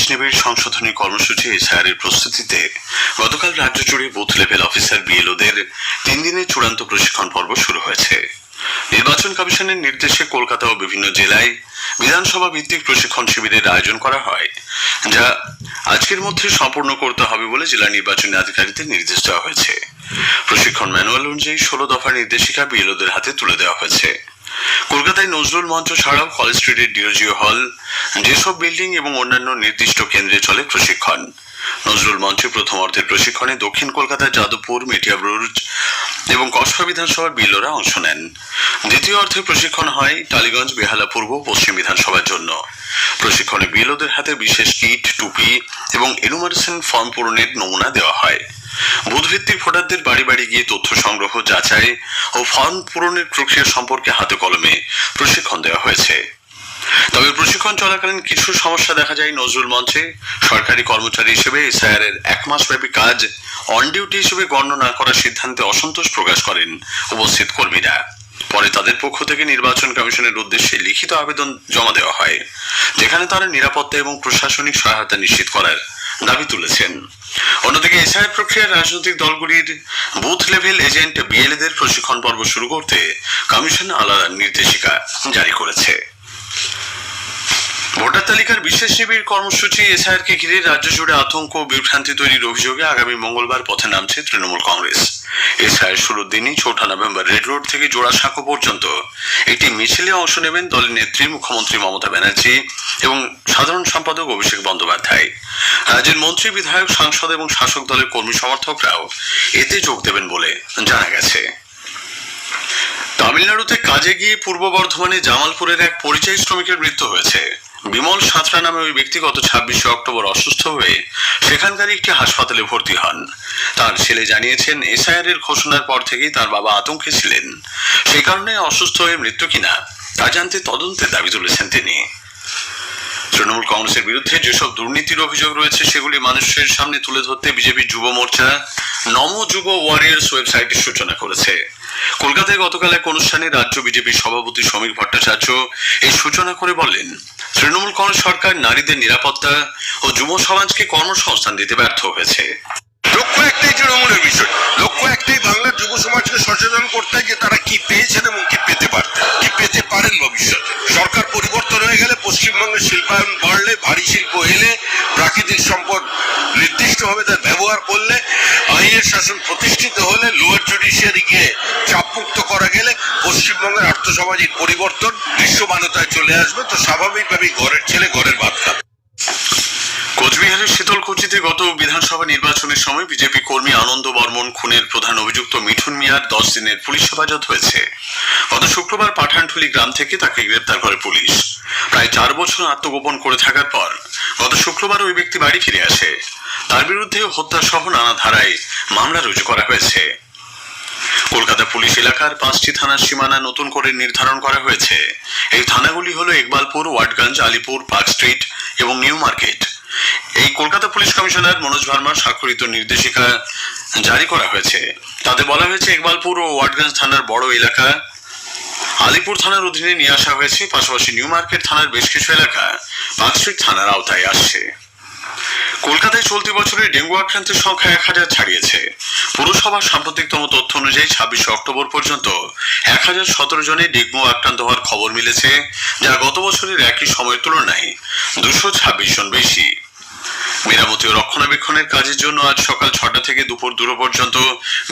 নিবিড় সংশোধনী কর্মসূচি এসআইআর এর প্রস্তুতিতে গতকাল রাজ্য জুড়ে বুথ লেভেল অফিসার বিএলওদের 3 দিনের চূড়ান্ত প্রশিক্ষণ পর্ব শুরু হয়েছে। নির্বাচন কমিশনের নির্দেশে কলকাতা ও বিভিন্ন জেলায় বিধানসভা ভিত্তিক প্রশিক্ষণ শিবিরের আয়োজন করা হয়, যা আজকের মধ্যে সম্পূর্ণ করতে হবে বলে জেলা নির্বাচনী আধিকারিকদের নির্দেশ দেওয়া হয়েছে। প্রশিক্ষণ ম্যানুয়াল অনুযায়ী 16 দফার নির্দেশিকা বিএলওদের হাতে তুলে দেওয়া হয়েছে। কলকাতায় নজরুল মঞ্চ ছাড়াও কলেজ স্ট্রিটের ডিওজিও হল, যেসব বিল্ডিং এবং অন্যান্য নির্দিষ্ট কেন্দ্রে চলে প্রশিক্ষণ। নজরুল মঞ্চে প্রথম অর্ধের প্রশিক্ষণে দক্ষিণ কলকাতার যাদবপুর, মেটিয়া ব্রুজ এবং কসবা বিধানসভার বিএলওরা অংশ নেন। দ্বিতীয় অর্ধে প্রশিক্ষণ হয় টালিগঞ্জ, বেহালা পূর্ব, পশ্চিম বিধানসভার জন্য। প্রশিক্ষণে বিএলওদের হাতে বিশেষ কিট, টুপি এবং এনুমারেশন ফর্ম পূরণের নমুনা দেওয়া হয়। বুথভিত্তিক ভোটারদের বাড়ি বাড়ি গিয়ে তথ্য সংগ্রহ, যাচাই ও ফর্ম পূরণের প্রক্রিয়া সম্পর্কে হাতে কলমে প্রশিক্ষণ দেওয়া হয়েছে। তবে প্রশিক্ষণ চলাকালীন কিছু সমস্যা দেখা যায় নজরুল মঞ্চে। সরকারি কর্মচারী হিসেবে এসআইআর এর 1 মাস ব্যাপী কাজ অন ডিউটি হিসেবে গণ্য না করার সিদ্ধান্তে অসন্তোষ প্রকাশ করেন উপস্থিত কর্মীরা। পরে তাদের পক্ষ থেকে নির্বাচন কমিশনের উদ্দেশ্যে লিখিত আবেদন জমা দেওয়া হয়, যেখানে তারা নিরাপত্তা এবং প্রশাসনিক সহায়তা নিশ্চিত করার দাবি তুলেছেন। অন্যদিকে এসআইআর প্রক্রিয়ার রাজনৈতিক দলগুলির বুথ লেভেল এজেন্ট বিএলএদের প্রশিক্ষণ পর্ব শুরু করতে কমিশন আলাদা নির্দেশিকা জারি করেছে। ভোটার তালিকার বিশেষ শিবির কর্মসূচি এসআইআর কে ঘিরে রাজ্য জুড়ে আতঙ্ক ও বিভ্রান্তি তৈরির অভিযোগে আগামী মঙ্গলবার পথে নামছে তৃণমূল কংগ্রেস। এসআইআর শুরুর দিনই 4 নভেম্বর রেড রোড থেকে জোড়াসাঁকো পর্যন্ত একটি মিছিলে অংশ নেবেন দলের নেত্রী মুখ্যমন্ত্রী মমতা ব্যানার্জি এবং সাধারণ সম্পাদক অভিষেক বন্দ্যোপাধ্যায়। রাজ্যের মন্ত্রী, বিধায়ক, সাংসদ এবং শাসক দলের কর্মী সমর্থকরাও এতে যোগ দেবেন বলে জানা গেছে। তামিলনাড়ুতে কাজে গিয়ে পূর্ব বর্ধমানে জামালপুরের এক পরিযায়ী শ্রমিকের মৃত্যু হয়েছে। বিমল সাঁতরা নামে ওই ব্যক্তি গত 26 অক্টোবর অসুস্থ হয়ে সেখানকার একটি হাসপাতালে ভর্তি হন। তার ছেলে জানিয়েছেন, এসআইআর এর ঘোষণার পর থেকেই তার বাবা আতঙ্কে ছিলেন। সেই কারণে অসুস্থ হয়ে মৃত্যু কিনা তা জানতে তদন্তের দাবি তুলেছেন তিনি। তৃণমূল কংগ্রেসের বিরুদ্ধে যেসব দুর্নীতির অভিযোগ রয়েছে সেগুলি মানুষের সামনে তুলে ধরতে বিজেপি যুব মোর্চা নম যুব ওয়ারিয়ার্স ওয়েবসাইটের সূচনা করেছে। কলকাতায় গতকাল এক অনুষ্ঠানে রাজ্য বিজেপির সভাপতি সমীর ভট্টাচার্য এই সূচনা করে বলেন, তৃণমূল কংগ্রেস সরকার নারীদের নিরাপত্তা ও যুব সমাজকে কর্মসংস্থান দিতে ব্যর্থ হয়েছে। লক্ষ্য একটাই তৃণমূলের বিষয়, লক্ষ্য একটাই বাংলার যুব সমাজকে সচেতন করতে, যে তারা কি পেয়েছেন এবং কি পেতে পারতেন, কি পেতে পারেন ভবিষ্যতে। সরকার পরিবর্তন হয়ে গেলে, পশ্চিমবঙ্গের শিল্পায়ন বাড়লে, ভারী শিল্প এলে, প্রাকৃতিক সম্পদ নির্দিষ্টভাবে তার ব্যবহার করলে, আইনের শাসন প্রতিষ্ঠিত হলে, লোয়ার জুডিশিয়ারিকে চাপমুক্ত করা গেলে পশ্চিমবঙ্গের আর্থসামাজিক পরিবর্তন বিশ্বমানতায় চলে আসবে। তো স্বাভাবিকভাবেই ঘরের ছেলে ঘরের ভাত খাবে। কোচবিহারের শীতলকুচিতে গত বিধানসভা নির্বাচনের সময় বিজেপি কর্মী আনন্দ বর্মন খুনের প্রধান অভিযুক্ত মিঠুন মিয়ার 10 দিনের পুলিশ হেফাজত হয়েছে। গত শুক্রবার পাঠানটুলি গ্রাম থেকে তাকে গ্রেপ্তার করে পুলিশ। প্রায় 4 বছর আত্মগোপন করে থাকার পর গত শুক্রবার ওই ব্যক্তি বাড়ি ফিরে আসে। তার বিরুদ্ধে হত্যা সহ নানা ধারায় মামলা রুজু করা হয়েছে। কলকাতা পুলিশ এলাকার 5টি থানার সীমানা নতুন করে নির্ধারণ করা হয়েছে। এই থানাগুলি হলো ইকবালপুর, ওয়াটগঞ্জ, আলিপুর, পার্ক স্ট্রিট এবং নিউ মার্কেট। এই কলকাতা পুলিশ কমিশনার মনোজ ভার্মার স্বাক্ষরিত নির্দেশিকা জারি করা হয়েছে। তাতে বলা হয়েছে, ইকবালপুর ও ওয়াটগঞ্জ থানার বড় এলাকা আলিপুর থানার অধীনে নিয়ে আসা হয়েছে। পাশাপাশি নিউ মার্কেট থানার বেশ কিছু এলাকা পার্ক স্ট্রিট থানার আওতায় আসছে। কলকাতায় চলতি বছরে ডেঙ্গু আক্রান্তের সংখ্যা 1000 ছাড়িয়েছে। পুরসভার সাম্প্রতিকতম তথ্য অনুযায়ী 26 অক্টোবর পর্যন্ত 1017 জনে ডেঙ্গু আক্রান্ত হওয়ার খবর মিলেছে, যা গত বছরের একই সময়ের তুলনায় 226 জন বেশি। মেরামতি ও রক্ষণাবেক্ষণের কাজের জন্য আজ সকাল 6টা থেকে দুপুর 2 পর্যন্ত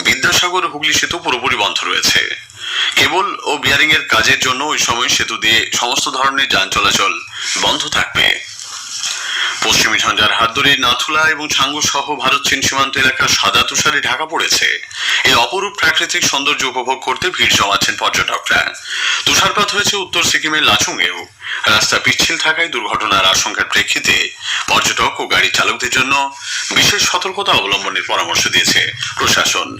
বিদ্যাসাগর হুগলি সেতু পুরোপুরি বন্ধ রয়েছে। কেবল ও বিয়ারিং এর কাজের জন্য ওই সময় সেতু দিয়ে সমস্ত ধরনের যান চলাচল বন্ধ থাকবে। পশ্চিমী ঝঞ্ঝার হাত ধরে নাথুলা এবং ছাঙ্গু সহ ভারত চীন সীমান্ত এলাকা সাদা তুষারে ঢাকা পড়েছে। এই অপরূপ প্রাকৃতিক সৌন্দর্য উপভোগ করতে ভিড় জমাচ্ছেন পর্যটকরা। তুষারপাত হয়েছে উত্তর সিকিমের লাচুংয়েও। রাস্তা পিচ্ছিল থাকায় দুর্ঘটনার আশঙ্কার প্রেক্ষিতে পর্যটক ও গাড়ি চালকদের জন্য বিশেষ সতর্কতা অবলম্বনের পরামর্শ দিয়েছে প্রশাসন।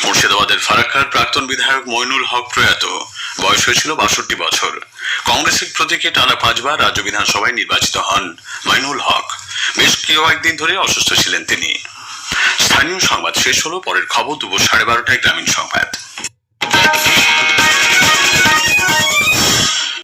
মুর্শিদাবাদের ফারাক্কার প্রাক্তন বিধায়ক মইনুল হক প্রয়াত। বয়স হয়েছিল 62 বছর। কংগ্রেসের প্রতীকে টানা 5 বার রাজ্য বিধানসভায় নির্বাচিত হন মইনুল হক। বেশ কয়েকদিন ধরে অসুস্থ ছিলেন তিনি। স্থানীয় সংবাদ শেষ হলো। পরের খবর দুপুর 12:30টায় গ্রামীণ সংবাদ।